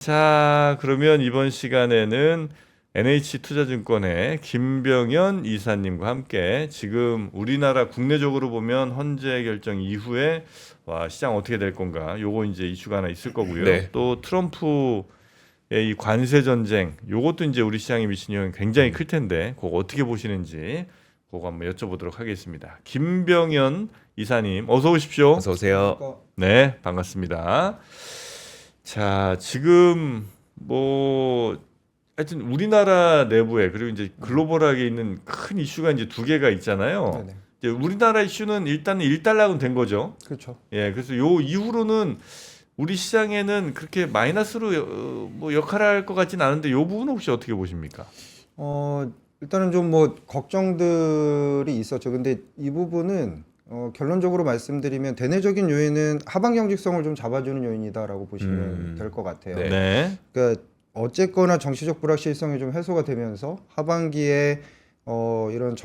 자, 그러면 이번 시간에는 NH투자증권의 김병현 이사님과 함께 지금 우리나라 국내적으로 보면 헌재 결정 이후에 시장 어떻게 될 건가? 요거 이제 이슈가 하나 있을 거고요. 네. 또 트럼프의 이 관세 전쟁, 요것도 이제 우리 시장에 미치는 영향이 굉장히 클 텐데 그거 어떻게 보시는지 그거 한번 여쭤보도록 하겠습니다. 김병현 이사님, 어서 오십시오. 어서 오세요. 네, 반갑습니다. 자, 지금 하여튼 우리나라 내부에 그리고 이제 글로벌하게 있는 큰 이슈가 이제 두 개가 있잖아요. 네네. 이제 우리나라 이슈는 일단은 일단락은 된 거죠. 그렇죠. 예, 그래서 요 이후로는 우리 시장에는 그렇게 마이너스로 역할을 할 것 같진 않은데 요 부분은 혹시 어떻게 보십니까? 일단은 좀 뭐 걱정들이 있었죠. 근데 이 부분은 결론적으로 말씀드리면 대내적인 요인은 하방 경직성을 좀 잡아주는 요인이다라고 보시면 될 것 같아요. 네. 네. 그러니까 어쨌거나 정치적 불확실성이 좀 해소가 되면서 하반기에 이런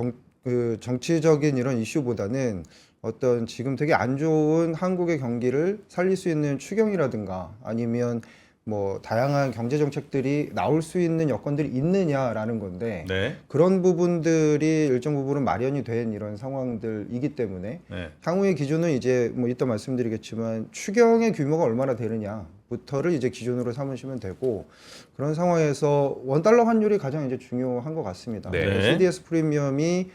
정치적인 이런 이슈보다는 어떤 지금 되게 안 좋은 한국의 경기를 살릴 수 있는 추경이라든가 아니면 뭐 다양한 경제 정책들이 나올 수 있는 여건들이 있느냐라는 건데 네. 그런 부분들이 일정 부분은 마련이 된 이런 상황들이기 때문에 네. 향후의 기준은 이제 뭐 이따 말씀드리겠지만 추경의 규모가 얼마나 되느냐부터를 이제 기준으로 삼으시면 되고 그런 상황에서 원달러 환율이 가장 이제 중요한 것 같습니다. 네. CDS 프리미엄이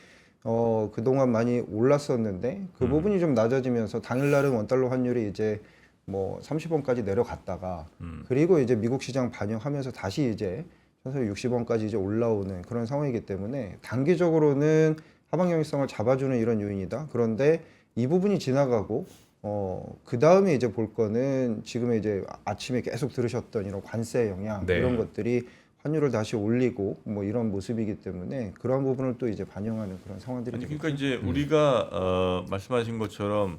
그동안 많이 올랐었는데 그 부분이 좀 낮아지면서 당일날은 원달러 환율이 이제 뭐 30원까지 내려갔다가 그리고 이제 미국 시장 반영하면서 다시 이제 천천히 60원까지 이제 올라오는 그런 상황이기 때문에 단기적으로는 하방 경직성을 잡아주는 이런 요인이다. 그런데 이 부분이 지나가고 그 다음에 이제 볼 거는 지금 이제 아침에 계속 들으셨던 이런 관세 영향 네. 이런 것들이 환율을 다시 올리고 뭐 이런 모습이기 때문에 그런 부분을 또 이제 반영하는 그런 상황들이 아니, 되겠죠. 그러니까 이제 우리가 말씀하신 것처럼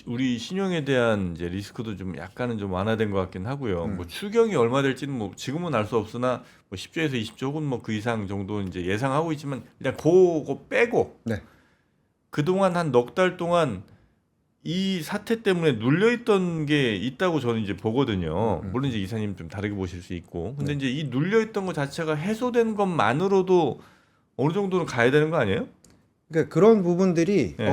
우리 신용에 대한 이제 리스크도 좀 약간은 좀 완화된 것 같긴 하고요. 뭐 추경이 얼마 될지는 뭐 지금은 알 수 없으나 뭐 10조에서 20조 혹은 뭐 그 이상 정도 이제 예상하고 있지만 일단 그거 빼고 네. 그동안 한 넉 달 동안 이 사태 때문에 눌려있던 게 있다고 저는 이제 보거든요. 물론 이제 이사님 좀 다르게 보실 수 있고. 근데 이제 이 눌려있던 것 자체가 해소된 것만으로도 어느 정도는 가야 되는 거 아니에요? 그러니까 그런 부분들이 네.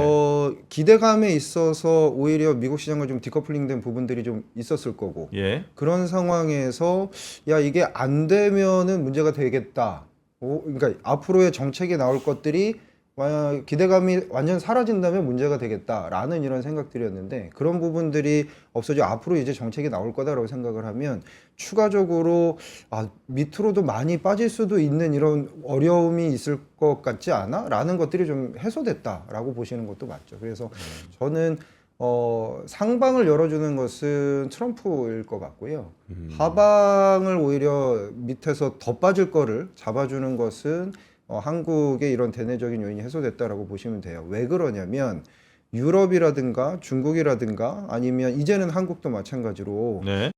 기대감에 있어서 오히려 미국 시장과 좀 디커플링된 부분들이 좀 있었을 거고 예. 그런 상황에서 야 이게 안 되면은 문제가 되겠다. 그러니까 앞으로의 정책에 나올 것들이 만약 기대감이 완전 사라진다면 문제가 되겠다라는 이런 생각들이었는데 그런 부분들이 없어져 앞으로 이제 정책이 나올 거다라고 생각을 하면 추가적으로 밑으로도 많이 빠질 수도 있는 이런 어려움이 있을 것 같지 않아? 라는 것들이 좀 해소됐다라고 보시는 것도 맞죠. 그래서 저는 상방을 열어주는 것은 트럼프일 것 같고요. 하방을 오히려 밑에서 더 빠질 거를 잡아주는 것은 한국의 이런 대내적인 요인이 해소됐다라고 보시면 돼요. 왜 그러냐면 유럽이라든가 중국이라든가 아니면 이제는 한국도 마찬가지로 네.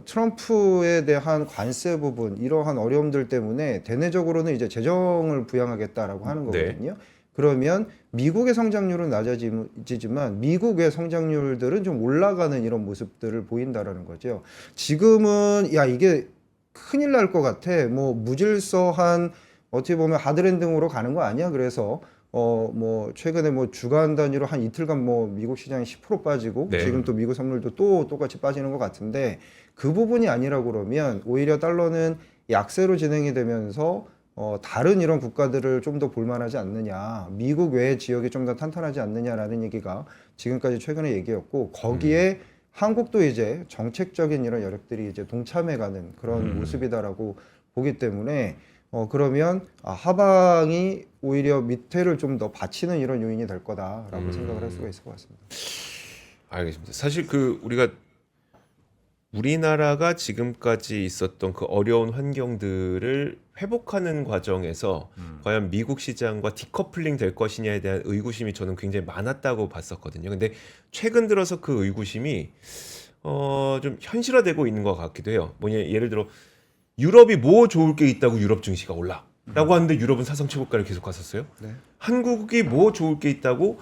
트럼프에 대한 관세 부분 이러한 어려움들 때문에 대내적으로는 이제 재정을 부양하겠다라고 하는 거거든요. 그러면 미국의 성장률은 낮아지지만 미국의 성장률들은 좀 올라가는 이런 모습들을 보인다라는 거죠. 지금은 야 이게 큰일 날 것 같아. 뭐 무질서한 어떻게 보면 하드랜딩으로 가는 거 아니야? 그래서 뭐 최근에 뭐 주간 단위로 한 이틀간 뭐 미국 시장이 10% 빠지고 네. 지금 또 미국 선물도 또 똑같이 빠지는 것 같은데 그 부분이 아니라 그러면 오히려 달러는 약세로 진행이 되면서 다른 이런 국가들을 좀 더 볼만하지 않느냐, 미국 외의 지역이 좀 더 탄탄하지 않느냐라는 얘기가 지금까지 최근의 얘기였고 거기에 한국도 이제 정책적인 이런 여력들이 이제 동참해가는 그런 모습이다라고 보기 때문에 그러면 하방이 오히려 밑에를 좀 더 받치는 이런 요인이 될 거다라고 생각을 할 수가 있을 것 같습니다. 알겠습니다. 사실 우리가 우리나라가 지금까지 있었던 그 어려운 환경들을 회복하는 과정에서 과연 미국 시장과 디커플링 될 것이냐에 대한 의구심이 저는 굉장히 많았다고 봤었거든요. 근데 최근 들어서 그 의구심이 좀 현실화되고 있는 것 같기도 해요. 예를 들어 유럽이 뭐 좋을 게 있다고 유럽 증시가 올라 라고 하는데 유럽은 사상 최고가를 계속 갔었어요. 네. 한국이 뭐 좋을 게 있다고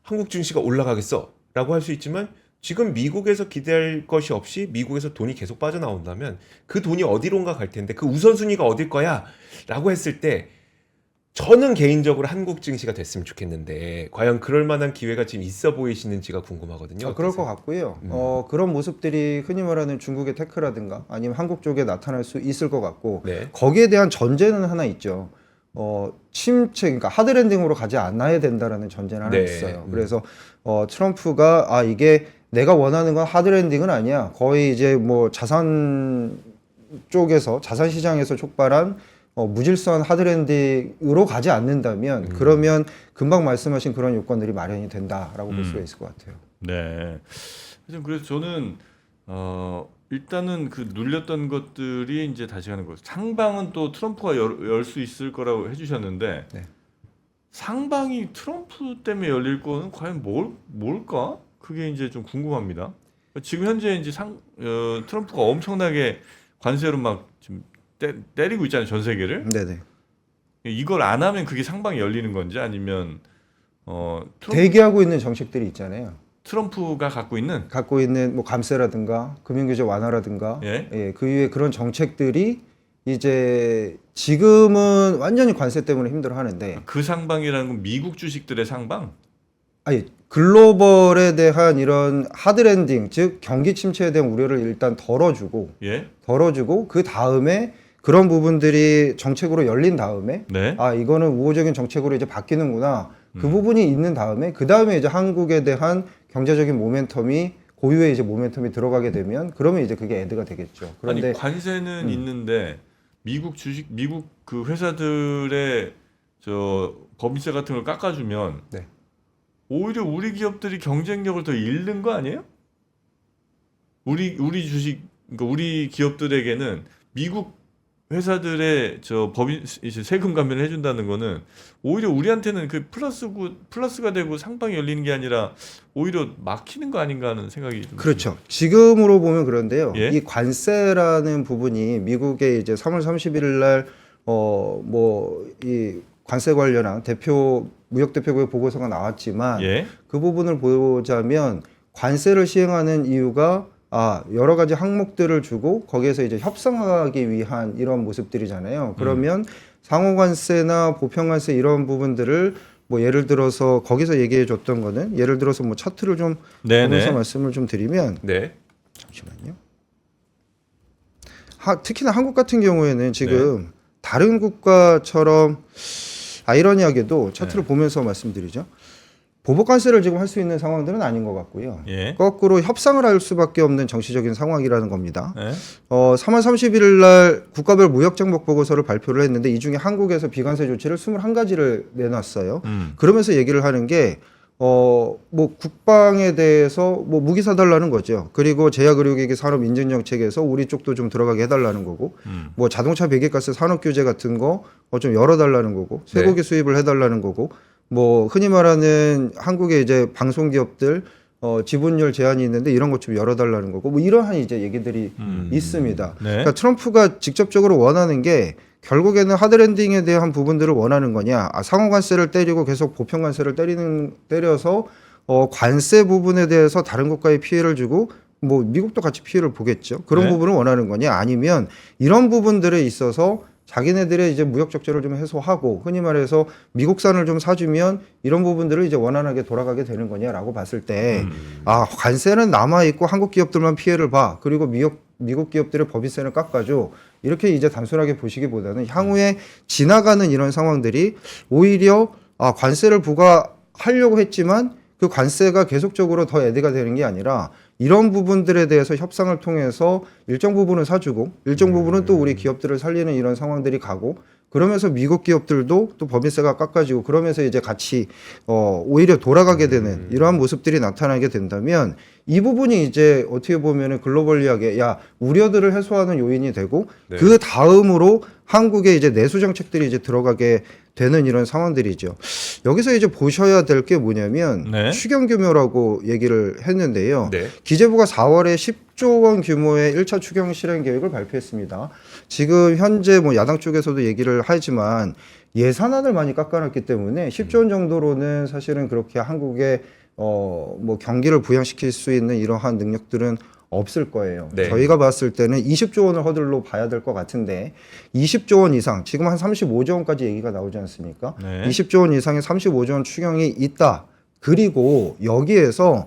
한국 증시가 올라가겠어 라고 할 수 있지만 지금 미국에서 기대할 것이 없이 미국에서 돈이 계속 빠져나온다면 그 돈이 어디론가 갈 텐데 그 우선순위가 어딜 거야? 라고 했을 때 저는 개인적으로 한국 증시가 됐으면 좋겠는데 과연 그럴 만한 기회가 지금 있어 보이시는지가 궁금하거든요. 그럴 것 같고요. 그런 모습들이 흔히 말하는 중국의 테크라든가 아니면 한국 쪽에 나타날 수 있을 것 같고 네. 거기에 대한 전제는 하나 있죠. 침체, 그러니까 하드랜딩으로 가지 않아야 된다라는 전제는 하나 네. 있어요. 그래서 트럼프가 이게 내가 원하는 건 하드랜딩은 아니야. 거의 이제 뭐 자산 쪽에서 자산 시장에서 촉발한 무질서한 하드랜딩으로 가지 않는다면 그러면 금방 말씀하신 그런 요건들이 마련이 된다라고 볼 수가 있을 것 같아요. 네. 하여튼 그래서 저는 일단은 그 눌렸던 것들이 이제 다시 가는 거예요. 상방은 또 트럼프가 열 수 있을 거라고 해주셨는데 네. 상방이 트럼프 때문에 열릴 거는 과연 뭘까? 그게 이제 좀 궁금합니다. 지금 현재 이제 트럼프가 엄청나게 관세로 막 지금 때리고 있잖아요, 전 세계를. 네네. 이걸 안 하면 그게 상방이 열리는 건지 아니면 대기하고 있는 정책들이 있잖아요. 트럼프가 갖고 있는 뭐 감세라든가 금융규제 완화라든가 예? 그 이후에 그런 정책들이 이제 지금은 완전히 관세 때문에 힘들어하는데 그 상방이라는 건 미국 주식들의 상방? 아니 글로벌에 대한 이런 하드랜딩 즉 경기 침체에 대한 우려를 일단 덜어주고 예? 그 다음에 그런 부분들이 정책으로 열린 다음에 네. 이거는 우호적인 정책으로 이제 바뀌는구나 그 부분이 있는 다음에 그 다음에 이제 한국에 대한 경제적인 모멘텀이 고유의 이제 모멘텀이 들어가게 되면 그러면 이제 그게 애드가 되겠죠. 그런데 아니 관세는 있는데 미국 그 회사들의 저 법인세 같은 걸 깎아주면 네. 오히려 우리 기업들이 경쟁력을 더 잃는 거 아니에요? 우리 그러니까 우리 기업들에게는 미국 회사들의 저 법인 이제 세금 감면을 해준다는 거는 오히려 우리한테는 그 플러스가 되고 상방이 열리는 게 아니라 오히려 막히는 거 아닌가 하는 생각이 좀 그렇죠. 지금으로 보면 그런데요. 예? 이 관세라는 부분이 미국의 이제 3월 31일 날 뭐 이 관세 관련한 무역 대표국의 보고서가 나왔지만 예? 그 부분을 보자면 관세를 시행하는 이유가 여러 가지 항목들을 주고 거기에서 이제 협상하기 위한 이런 모습들이잖아요. 그러면 상호관세나 보편관세 이런 부분들을 뭐 예를 들어서 거기서 얘기해 줬던 거는 예를 들어서 뭐 차트를 좀 보면서 말씀을 좀 드리면 네. 잠시만요. 특히나 한국 같은 경우에는 지금 다른 국가처럼 아이러니하게도 차트를 보면서 말씀드리죠. 보복관세를 지금 할 수 있는 상황들은 아닌 것 같고요. 예? 거꾸로 협상을 할 수밖에 없는 정치적인 상황이라는 겁니다. 예? 3월 31일 날 국가별 무역장벽 보고서를 발표를 했는데 이 중에 한국에서 비관세 조치를 21가지를 내놨어요. 그러면서 얘기를 하는 게 뭐 국방에 대해서 뭐 무기 사달라는 거죠. 그리고 제약의료기기 산업 인증 정책에서 우리 쪽도 좀 들어가게 해달라는 거고, 뭐 자동차 배기가스 산업 규제 같은 거 좀 열어달라는 거고, 쇠고기 수입을 해달라는 거고, 뭐 흔히 말하는 한국의 이제 방송 기업들 지분율 제한이 있는데 이런 것 좀 열어달라는 거고, 뭐 이러한 이제 얘기들이 있습니다. 네. 그러니까 트럼프가 직접적으로 원하는 게 결국에는 하드랜딩에 대한 부분들을 원하는 거냐, 상호관세를 때리고 계속 보편관세를 때려서 관세 부분에 대해서 다른 국가에 피해를 주고 뭐 미국도 같이 피해를 보겠죠. 그런 네. 부분을 원하는 거냐, 아니면 이런 부분들에 있어서 자기네들의 이제 무역 적자를 좀 해소하고 흔히 말해서 미국산을 좀 사주면 이런 부분들을 이제 원활하게 돌아가게 되는 거냐라고 봤을 때 관세는 남아 있고 한국 기업들만 피해를 봐, 그리고 미국 기업들의 법인세는 깎아줘, 이렇게 이제 단순하게 보시기보다는 향후에 지나가는 이런 상황들이 오히려 관세를 부과하려고 했지만 그 관세가 계속적으로 더 애드가 되는 게 아니라 이런 부분들에 대해서 협상을 통해서 일정 부분은 사주고 일정 부분은 또 우리 기업들을 살리는 이런 상황들이 가고, 그러면서 미국 기업들도 또 법인세가 깎아지고 그러면서 이제 같이 오히려 돌아가게 되는 이러한 모습들이 나타나게 된다면 이 부분이 이제 어떻게 보면은 글로벌리하게 우려들을 해소하는 요인이 되고 그 다음으로 한국의 이제 내수 정책들이 이제 들어가게 되는 이런 상황들이죠. 여기서 이제 보셔야 될 게 뭐냐면 추경 규모라고 얘기를 했는데요. 기재부가 4월에 10조 원 규모의 1차 추경 실행 계획을 발표했습니다. 지금 현재 뭐 야당 쪽에서도 얘기를 하지만 예산안을 많이 깎아놨기 때문에 10조 원 정도로는 사실은 그렇게 한국의 뭐 경기를 부양시킬 수 있는 이러한 능력들은 없을 거예요. 네. 저희가 봤을 때는 20조 원을 허들로 봐야 될 것 같은데 20조 원 이상, 지금 한 35조 원까지 얘기가 나오지 않습니까? 네. 20조 원 이상의 35조 원 추경이 있다. 그리고 여기에서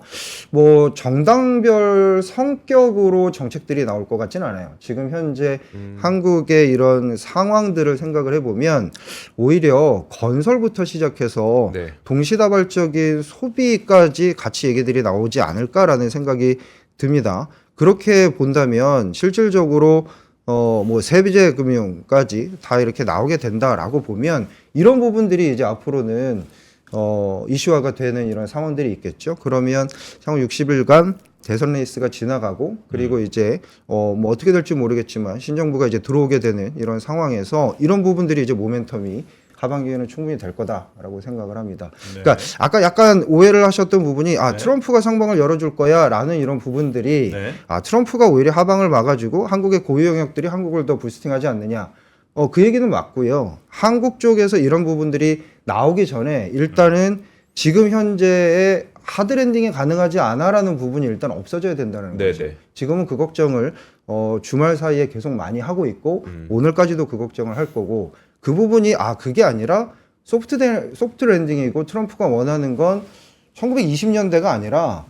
뭐 정당별 성격으로 정책들이 나올 것 같지는 않아요. 지금 현재 한국의 이런 상황들을 생각을 해보면 오히려 건설부터 시작해서 네. 동시다발적인 소비까지 같이 얘기들이 나오지 않을까라는 생각이 듭니다. 그렇게 본다면 실질적으로 뭐 세제 금융까지 다 이렇게 나오게 된다라고 보면 이런 부분들이 이제 앞으로는 이슈화가 되는 이런 상황들이 있겠죠. 그러면 향후 60일간 대선 레이스가 지나가고 그리고 이제 뭐 어떻게 될지 모르겠지만 신정부가 이제 들어오게 되는 이런 상황에서 이런 부분들이 이제 모멘텀이 하반기에는 충분히 될 거다라고 생각을 합니다. 네. 그러니까 아까 약간 오해를 하셨던 부분이 네. 트럼프가 상방을 열어줄 거야라는 이런 부분들이 네. 트럼프가 오히려 하방을 막아주고 한국의 고유 영역들이 한국을 더 부스팅하지 않느냐. 그 얘기는 맞고요. 한국 쪽에서 이런 부분들이 나오기 전에 일단은 지금 현재의 하드랜딩이 가능하지 않아라는 부분이 일단 없어져야 된다는 거죠. 네네. 지금은 그 걱정을 주말 사이에 계속 많이 하고 있고 오늘까지도 그 걱정을 할 거고 그 부분이 그게 아니라 소프트 랜딩이고 트럼프가 원하는 건 1920년대가 아니라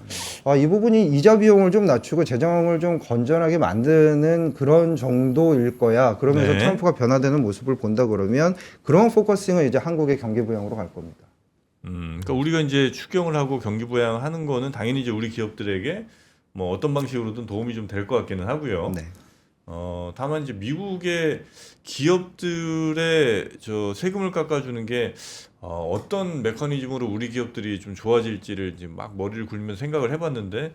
이 부분이 이자 비용을 좀 낮추고 재정을 좀 건전하게 만드는 그런 정도일 거야. 그러면서 네. 트럼프가 변화되는 모습을 본다 그러면 그런 포커싱은 이제 한국의 경기 부양으로 갈 겁니다. 그러니까 우리가 이제 추경을 하고 경기 부양하는 거는 당연히 이제 우리 기업들에게 뭐 어떤 방식으로든 도움이 좀 될 것 같기는 하고요. 네. 다만 이제 미국의 기업들의 저 세금을 깎아주는 게 어떤 메커니즘으로 우리 기업들이 좀 좋아질지를 이제 막 머리를 굴리면서 생각을 해봤는데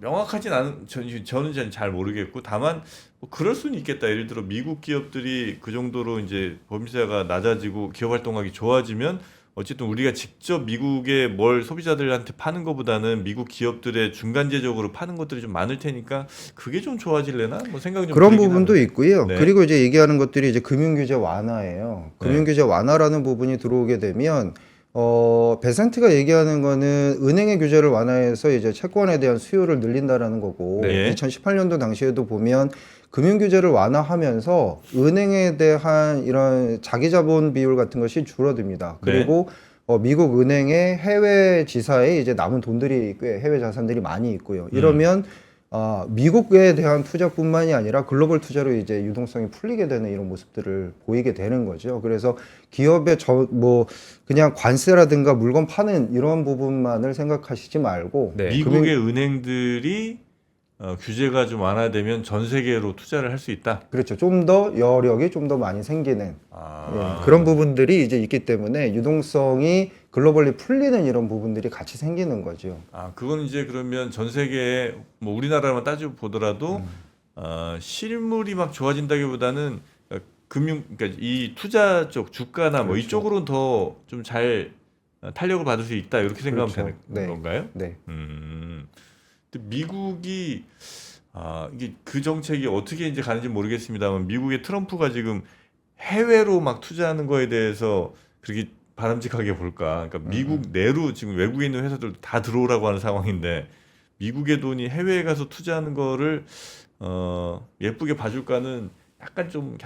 명확하진 않은 저는 잘 모르겠고 다만 뭐 그럴 수는 있겠다. 예를 들어 미국 기업들이 그 정도로 이제 범죄가 낮아지고 기업 활동하기 좋아지면 어쨌든 우리가 직접 미국에 뭘 소비자들한테 파는 것보다는 미국 기업들의 중간재적으로 파는 것들이 좀 많을 테니까 그게 좀 좋아질래나? 뭐 생각이 좀 그런 들긴 부분도 하는데. 있고요. 네. 그리고 이제 얘기하는 것들이 이제 금융규제 완화예요. 네. 금융규제 완화라는 부분이 들어오게 되면 베센트가 얘기하는 거는 은행의 규제를 완화해서 이제 채권에 대한 수요를 늘린다라는 거고 네. 2018년도 당시에도 보면 금융 규제를 완화하면서 은행에 대한 이런 자기 자본 비율 같은 것이 줄어듭니다. 그리고 미국 은행의 해외 지사에 이제 남은 돈들이 꽤 해외 자산들이 많이 있고요. 이러면 미국에 대한 투자뿐만이 아니라 글로벌 투자로 이제 유동성이 풀리게 되는 이런 모습들을 보이게 되는 거죠. 그래서 기업의 뭐 그냥 관세라든가 물건 파는 이런 부분만을 생각하시지 말고 네. 미국의 은행들이 규제가 좀 완화되면 전 세계로 투자를 할 수 있다. 그렇죠. 좀 더 여력이 좀 더 많이 생기는 그런 부분들이 이제 있기 때문에 유동성이 글로벌리 풀리는 이런 부분들이 같이 생기는 거죠. 그건 이제 그러면 전 세계에 뭐 우리나라만 따져 보더라도 실물이 막 좋아진다기보다는 그러니까 이 투자 쪽 주가나 뭐 그렇죠. 이쪽으로는 더 좀 잘 탄력을 받을 수 있다 이렇게 생각하면 그렇죠. 되는 네. 건가요? 네. 근데 미국이 이게 그 정책이 어떻게 이제 가는지 모르겠습니다만 미국의 트럼프가 지금 해외로 막 투자하는 거에 대해서 그렇게 바람직하게 볼까? 그러니까 미국 내로 지금 외국에 있는 회사들 다 들어오라고 하는 상황인데 미국의 돈이 해외에 가서 투자하는 거를 예쁘게 봐줄까는 약간 좀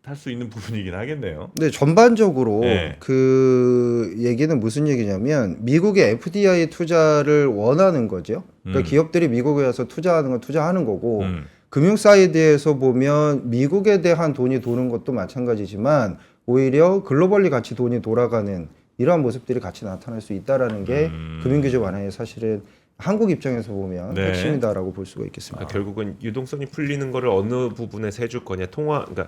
할 수 있는 부분이긴 하겠네요. 근데 전반적으로 네. 그 얘기는 무슨 얘기냐면 미국의 FDI 투자를 원하는 거죠. 그러니까 기업들이 미국에 와서 투자하는 건 투자하는 거고 금융 사이드에서 보면 미국에 대한 돈이 도는 것도 마찬가지지만 오히려 글로벌리 같이 돈이 돌아가는 이러한 모습들이 같이 나타날 수 있다라는 게 금융규제 완화의 사실은 한국 입장에서 보면 네. 핵심이다라고 볼 수가 있겠습니다. 결국은 유동성이 풀리는 거를 어느 부분에서 해줄 거냐, 그러니까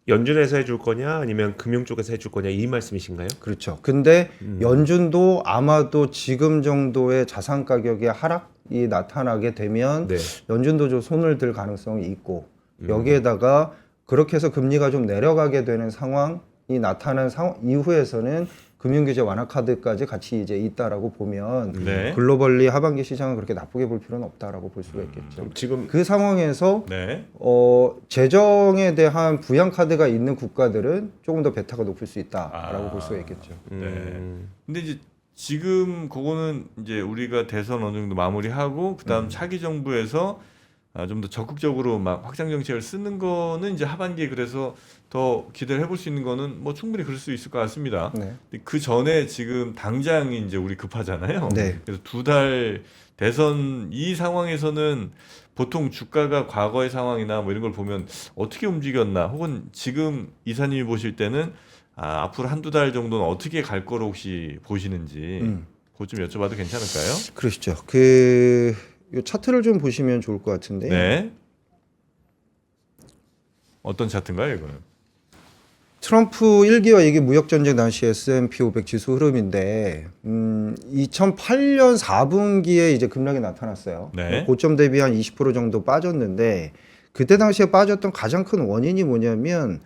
연준에서 해줄 거냐, 아니면 금융 쪽에서 해줄 거냐 이 말씀이신가요? 그렇죠. 근데 연준도 아마도 지금 정도의 자산 가격의 하락이 나타나게 되면 네. 연준도 좀 손을 들 가능성이 있고 여기에다가 그렇게 해서 금리가 좀 내려가게 되는 상황이 나타난 상황 이후에서는 금융규제 완화 카드까지 같이 이제 있다라고 보면 네. 글로벌리 하반기 시장은 그렇게 나쁘게 볼 필요는 없다라고 볼 수가 있겠죠. 지금 그 상황에서 네. 재정에 대한 부양 카드가 있는 국가들은 조금 더 베타가 높을 수 있다라고 볼 수가 있겠죠. 근데 이제 지금 그거는 이제 우리가 대선 어느 정도 마무리하고 그다음 차기 정부에서 좀 더 적극적으로 막 확장 정책을 쓰는 거는 이제 하반기에 그래서 더 기대를 해볼 수 있는 거는 뭐 충분히 그럴 수 있을 것 같습니다. 네. 근데 그 전에 지금 당장 이제 우리 급하잖아요. 네. 그래서 2달 대선 이 상황에서는 보통 주가가 과거의 상황이나 뭐 이런 걸 보면 어떻게 움직였나 혹은 지금 이사님이 보실 때는 앞으로 한두 달 정도는 어떻게 갈 거로 혹시 보시는지 그거 좀 여쭤봐도 괜찮을까요? 그러시죠. 요 차트를 좀 보시면 좋을 것 같은데. 네. 어떤 차트인가요, 이거는? 트럼프 1기와 2기 무역 전쟁 당시 S&P 500 지수 흐름인데 2008년 4분기에 이제 급락이 나타났어요. 네. 고점 대비 한 20% 정도 빠졌는데 그때 당시에 빠졌던 가장 큰 원인이 뭐냐면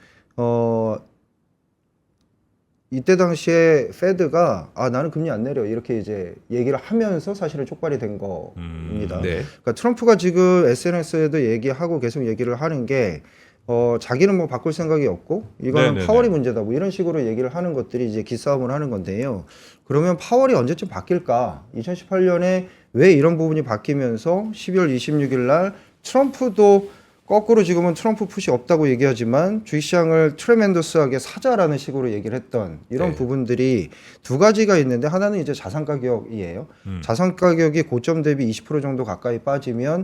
이때 당시에 페드가 나는 금리 안 내려 이렇게 이제 얘기를 하면서 사실은 촉발이 된 겁니다. 네. 그러니까 트럼프가 지금 SNS에도 얘기하고 계속 얘기를 하는 게 자기는 뭐 바꿀 생각이 없고 이거는 네네네. 파월이 문제다 뭐 이런 식으로 얘기를 하는 것들이 이제 기싸움을 하는 건데요. 그러면 파월이 언제쯤 바뀔까? 2018년에 왜 이런 부분이 바뀌면서 12월 26일 날 트럼프도 거꾸로 지금은 트럼프 푸시 없다고 얘기하지만 주식시장을 트레멘더스하게 사자라는 식으로 얘기를 했던 이런 네. 부분들이 두 가지가 있는데 하나는 이제 자산 가격이에요. 자산 가격이 고점 대비 20% 정도 가까이 빠지면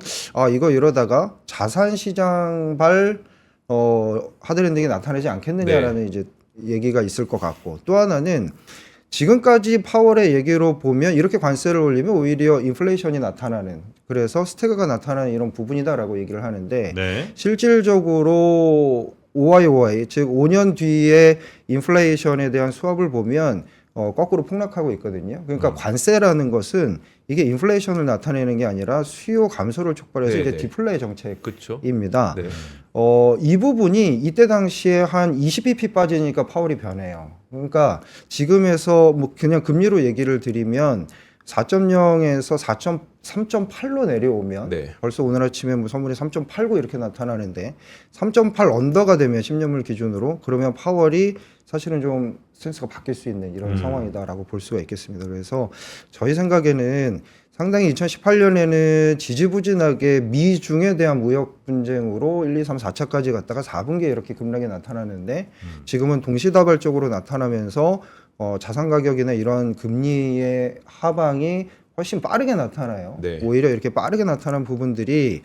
이거 이러다가 자산 시장발 하드랜딩이 나타나지 않겠느냐라는 이제 얘기가 있을 것 같고 또 하나는 지금까지 파월의 얘기로 보면 이렇게 관세를 올리면 오히려 인플레이션이 나타나는 그래서 스태그가 나타나는 이런 부분이다라고 얘기를 하는데 네. 실질적으로 OI 즉 5년 뒤에 인플레이션에 대한 수합을 보면 거꾸로 폭락하고 있거든요. 그러니까 관세라는 것은 이게 인플레이션을 나타내는 게 아니라 수요 감소를 촉발해서 네, 이제 네. 디플레이 그렇죠. 정책입니다. 네. 이 부분이 이때 당시에 한 20bp 빠지니까 파월이 변해요. 그러니까 지금에서 뭐 그냥 금리로 얘기를 드리면 4.0에서 3.8로 내려오면 네. 벌써 오늘 아침에 뭐 선물이 3.89 이렇게 나타나는데 3.8 언더가 되면 10년물 기준으로 그러면 파월이 사실은 좀 센스가 바뀔 수 있는 이런 상황이다라고 볼 수가 있겠습니다. 그래서 저희 생각에는 상당히 2018년에는 지지부진하게 미중에 대한 무역 분쟁으로 1, 2, 3, 4차까지 갔다가 4분기에 이렇게 급락이 나타나는데 지금은 동시다발적으로 나타나면서 자산 가격이나 이런 금리의 하방이 훨씬 빠르게 나타나요. 네. 오히려 이렇게 빠르게 나타난 부분들이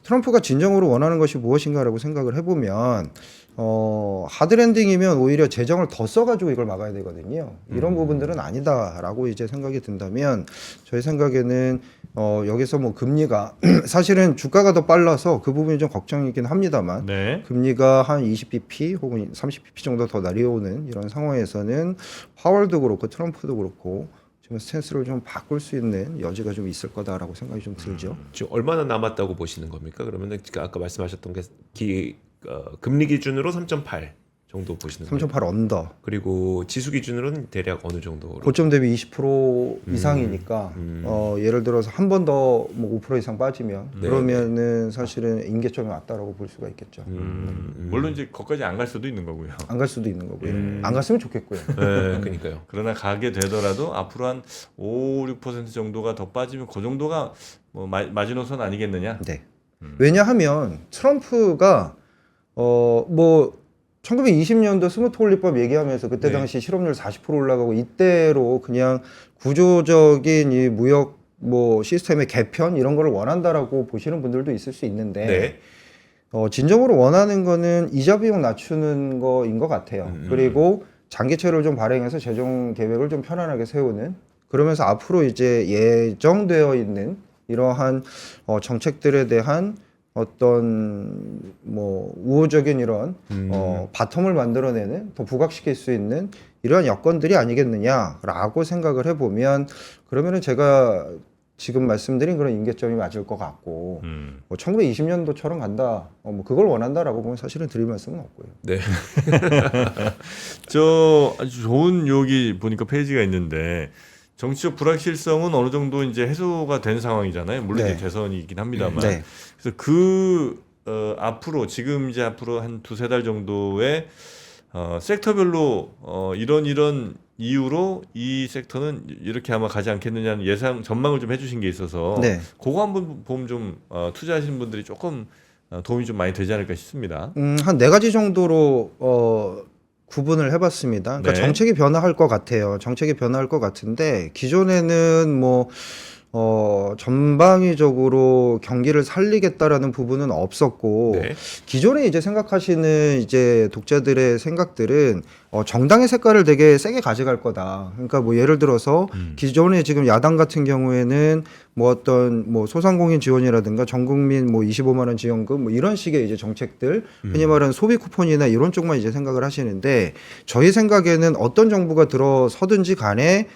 트럼프가 진정으로 원하는 것이 무엇인가라고 생각을 해보면 하드랜딩이면 오히려 재정을 더 써가지고 이걸 막아야 되거든요. 이런 부분들은 아니다라고 이제 생각이 든다면 저희 생각에는 여기서 뭐 금리가 사실은 주가가 더 빨라서 그 부분이 좀 걱정이긴 합니다만 네. 금리가 한 20bp 혹은 30bp 정도 더 내려오는 이런 상황에서는 파월도 그렇고 트럼프도 그렇고 지금 스탠스를 좀 바꿀 수 있는 여지가 좀 있을 거다라고 생각이 좀 들죠. 지금 얼마나 남았다고 보시는 겁니까? 그러면은 아까 말씀하셨던 게 금리 기준으로 3.8 정도 보시는 거예요? 3.8 언더. 그리고 지수 기준으로는 대략 어느 정도로? 고점 대비 20% 이상이니까 예를 들어서 한 번 더 뭐 5% 이상 빠지면 네, 그러면은 사실은 임계점이 왔다라고 볼 수가 있겠죠. 물론 이제 거기까지 안 갈 수도 있는 거고요. 안 갈 수도 있는 거고요. 안 갔으면 좋겠고요. 네. 그러니까요. 그러나 가게 되더라도 앞으로 한 5, 6% 정도가 더 빠지면 그 정도가 뭐 마지노선 아니겠느냐? 네. 왜냐하면 트럼프가 뭐 1920년도 스무트 홀리법 얘기하면서 그때 네. 당시 실업률 40% 올라가고 이때로 그냥 구조적인 이 무역 뭐 시스템의 개편 이런 거를 원한다라고 보시는 분들도 있을 수 있는데 네. 진정으로 원하는 거는 이자 비용 낮추는 거인 것 같아요. 그리고 장기채를 좀 발행해서 재정 계획을 좀 편안하게 세우는 그러면서 앞으로 이제 예정되어 있는 이러한 정책들에 대한 어떤 뭐 우호적인 이런 바텀을 만들어내는 더 부각시킬 수 있는 이러한 여건들이 아니겠느냐라고 생각을 해보면 그러면은 제가 지금 말씀드린 그런 임계점이 맞을 것 같고 뭐 1920년도처럼 간다 뭐 그걸 원한다라고 보면 사실은 드릴 말씀은 없고요. 네. 저 아주 좋은 여기 보니까 페이지가 있는데 정치적 불확실성은 어느 정도 이제 해소가 된 상황이잖아요. 물론 네. 이제 대선이긴 합니다만. 네. 그래서 앞으로 지금 이제 앞으로 한 두세 달 정도의 섹터별로 이런 이후로 이 섹터는 이렇게 아마 가지 않겠느냐는 예상 전망을 좀 해주신 게 있어서 네. 그거 한번 보면 좀 투자하시는 분들이 조금 도움이 좀 많이 되지 않을까 싶습니다. 한 네 가지 정도로 구분을 해봤습니다. 그러니까 네. 정책이 변화할 것 같아요. 정책이 변화할 것 같은데 기존에는 뭐 전방위적으로 경기를 살리겠다라는 부분은 없었고 네. 기존에 이제 생각하시는 이제 독자들의 생각들은 정당의 색깔을 되게 세게 가져갈 거다. 그러니까 뭐 예를 들어서 기존에 지금 야당 같은 경우에는 뭐 어떤 뭐 소상공인 지원이라든가 전국민 뭐 25만 원 지원금 뭐 이런 식의 이제 정책들 흔히 말하는 소비 쿠폰이나 이런 쪽만 이제 생각을 하시는데 저희 생각에는 어떤 정부가 들어서든지 간에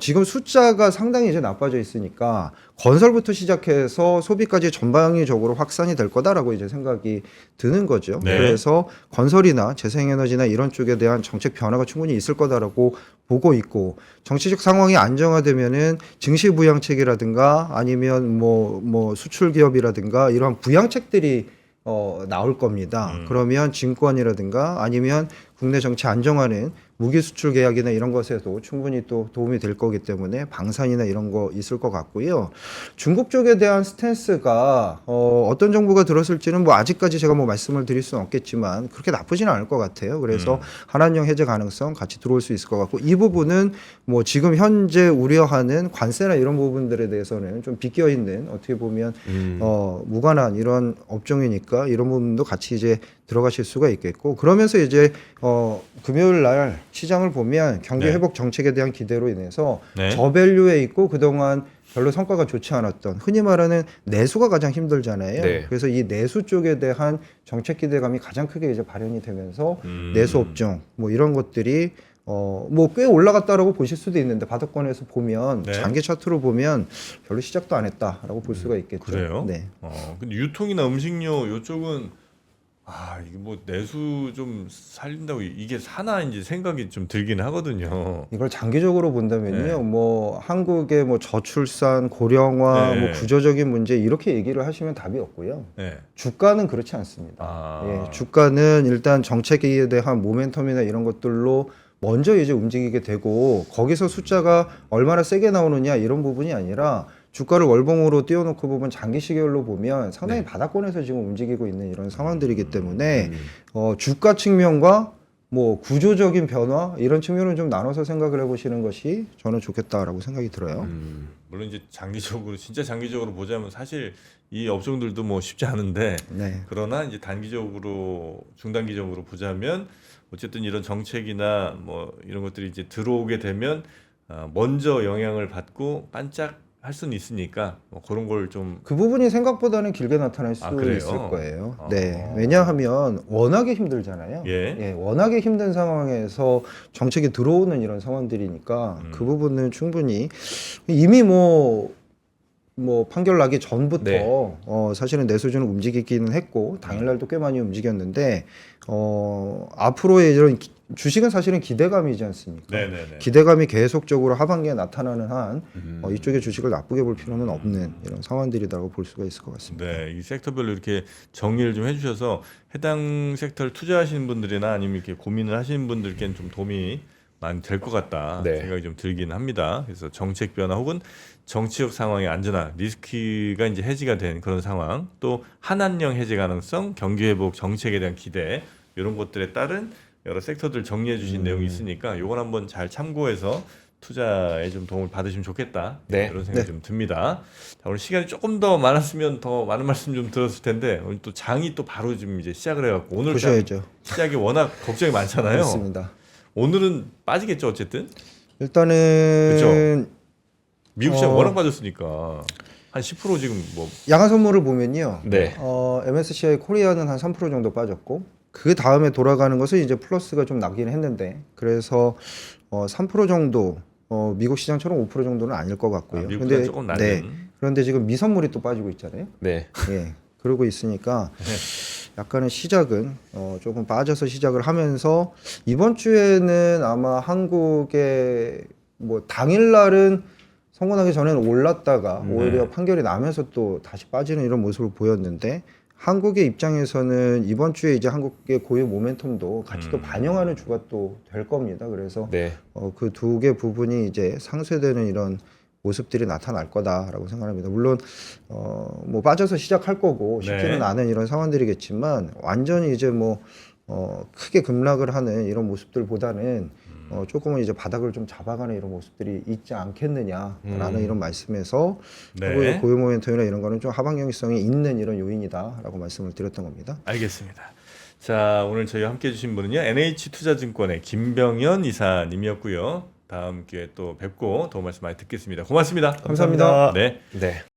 지금 숫자가 상당히 이제 나빠져 있으니까 건설부터 시작해서 소비까지 전방위적으로 확산이 될 거다라고 이제 생각이 드는 거죠. 네. 그래서 건설이나 재생에너지나 이런 쪽에 대한 정책 변화가 충분히 있을 거다라고 보고 있고 정치적 상황이 안정화되면은 증시 부양책이라든가 아니면 뭐 수출 기업이라든가 이러한 부양책들이 나올 겁니다. 그러면 증권이라든가 아니면 국내 정치 안정화는 무기 수출 계약이나 이런 것에도 충분히 또 도움이 될 거기 때문에 방산이나 이런 거 있을 것 같고요. 중국 쪽에 대한 스탠스가 어떤 정부가 들었을지는 뭐 아직까지 제가 뭐 말씀을 드릴 수는 없겠지만 그렇게 나쁘지는 않을 것 같아요. 그래서 한한령 해제 가능성 같이 들어올 수 있을 것 같고 이 부분은 뭐 지금 현재 우려하는 관세나 이런 부분들에 대해서는 좀 비껴 있는 어떻게 보면 무관한 이런 업종이니까 이런 부분도 같이 이제 들어가실 수가 있겠고 그러면서 이제 금요일 날 시장을 보면 경기 네. 회복 정책에 대한 기대로 인해서 네. 저밸류에 있고 그동안 별로 성과가 좋지 않았던 흔히 말하는 내수가 가장 힘들잖아요. 네. 그래서 이 내수 쪽에 대한 정책 기대감이 가장 크게 이제 발현이 되면서 내수 업종 뭐 이런 것들이 뭐 꽤 올라갔다라고 보실 수도 있는데 바닥권에서 보면 네. 장기 차트로 보면 별로 시작도 안 했다라고 볼 수가 있겠죠. 그래요? 네. 근데 유통이나 음식료 이쪽은 이게 뭐 내수 좀 살린다고 이게 사나인지 생각이 좀 들긴 하거든요. 이걸 장기적으로 본다면요, 네. 뭐 한국의 뭐 저출산, 고령화, 네. 뭐 구조적인 문제 이렇게 얘기를 하시면 답이 없고요. 네. 주가는 그렇지 않습니다. 아. 예, 주가는 일단 정책에 대한 모멘텀이나 이런 것들로 먼저 이제 움직이게 되고 거기서 숫자가 얼마나 세게 나오느냐 이런 부분이 아니라 주가를 월봉으로 띄워놓고 보면 장기 시계열로 보면 상당히 바닥권에서 지금 움직이고 있는 이런 상황들이기 때문에 주가 측면과 뭐 구조적인 변화 이런 측면을 좀 나눠서 생각을 해보시는 것이 저는 좋겠다라고 생각이 들어요. 물론 이제 장기적으로 진짜 장기적으로 보자면 사실 이 업종들도 뭐 쉽지 않은데 네. 그러나 이제 단기적으로 중단기적으로 보자면 어쨌든 이런 정책이나 뭐 이런 것들이 이제 들어오게 되면 먼저 영향을 받고 반짝 할 수는 있으니까 뭐 그런 걸 좀 그 부분이 생각보다는 길게 나타날 수 그래요? 있을 거예요. 네. 왜냐하면 워낙에 힘들잖아요. 예. 워낙에 힘든 상황에서 정책이 들어오는 이런 상황들이니까 그 부분은 충분히 이미 뭐 판결 나기 전부터 네. 사실은 내수주는 움직이기는 했고 당일날도 꽤 많이 움직였는데 앞으로의 이런 주식은 사실은 기대감이지 않습니까? 네네네. 기대감이 계속적으로 하반기에 나타나는 한 이쪽의 주식을 나쁘게 볼 필요는 없는 이런 상황들이라고 볼 수가 있을 것 같습니다. 네, 이 섹터별로 이렇게 정리를 좀 해주셔서 해당 섹터를 투자하시는 분들이나 아니면 이렇게 고민을 하시는 분들께는 좀 도움이 많이 될 것 같다 네. 생각이 좀 들긴 합니다. 그래서 정책 변화 혹은 정치적 상황의 안전화, 리스크가 이제 해지가 된 그런 상황, 또 한한령 해제 가능성, 경기 회복 정책에 대한 기대 이런 것들에 따른 여러 섹터들 정리해 주신 내용이 있으니까 이걸 한번 잘 참고해서 투자에 좀 도움을 받으시면 좋겠다. 네. 이런 생각이 좀 듭니다. 자, 오늘 시간이 조금 더 많았으면 더 많은 말씀 좀 들었을 텐데 오늘 또 장이 또 바로 지금 이제 시작을 해갖고 오늘 보셔야죠. 시작이 워낙 걱정이 많잖아요. 그렇습니다. 오늘은 빠지겠죠 어쨌든. 일단은 미국 시장 워낙 빠졌으니까 한 10% 지금 뭐 양화 선물을 보면요. 네. MSCI 코리아는 한 3% 정도 빠졌고 그 다음에 돌아가는 것은 이제 플러스가 좀 나긴 했는데 그래서 3% 정도 미국 시장처럼 5% 정도는 아닐 것 같고요. 미국보다 조금 낮은. 네. 그런데 지금 미선물이 또 빠지고 있잖아요. 네. 예. 그러고 있으니까 약간의 시작은 조금 빠져서 시작을 하면서 이번 주에는 아마 한국의 뭐 당일날은 선고나기 전에는 올랐다가 오히려 판결이 나면서 또 다시 빠지는 이런 모습을 보였는데 한국의 입장에서는 이번 주에 이제 한국의 고유 모멘텀도 같이 또 반영하는 주가 또 될 겁니다. 그래서 네. 그 두 개 부분이 이제 상쇄되는 이런 모습들이 나타날 거다라고 생각합니다. 물론 뭐 빠져서 시작할 거고 쉽지는 네. 않은 이런 상황들이겠지만 완전히 이제 뭐 크게 급락을 하는 이런 모습들보다는 조금은 이제 바닥을 좀 잡아가는 이런 모습들이 있지 않겠느냐라는 이런 말씀에서 네. 고유 모멘텀이나 이런 거는 좀 하방 경직성이 있는 이런 요인이다라고 말씀을 드렸던 겁니다. 알겠습니다. 자, 오늘 저희와 함께 해주신 분은요, NH투자증권의 김병현 이사님이었고요. 다음 기회에 또 뵙고 더 말씀 많이 듣겠습니다. 고맙습니다. 감사합니다. 네. 네.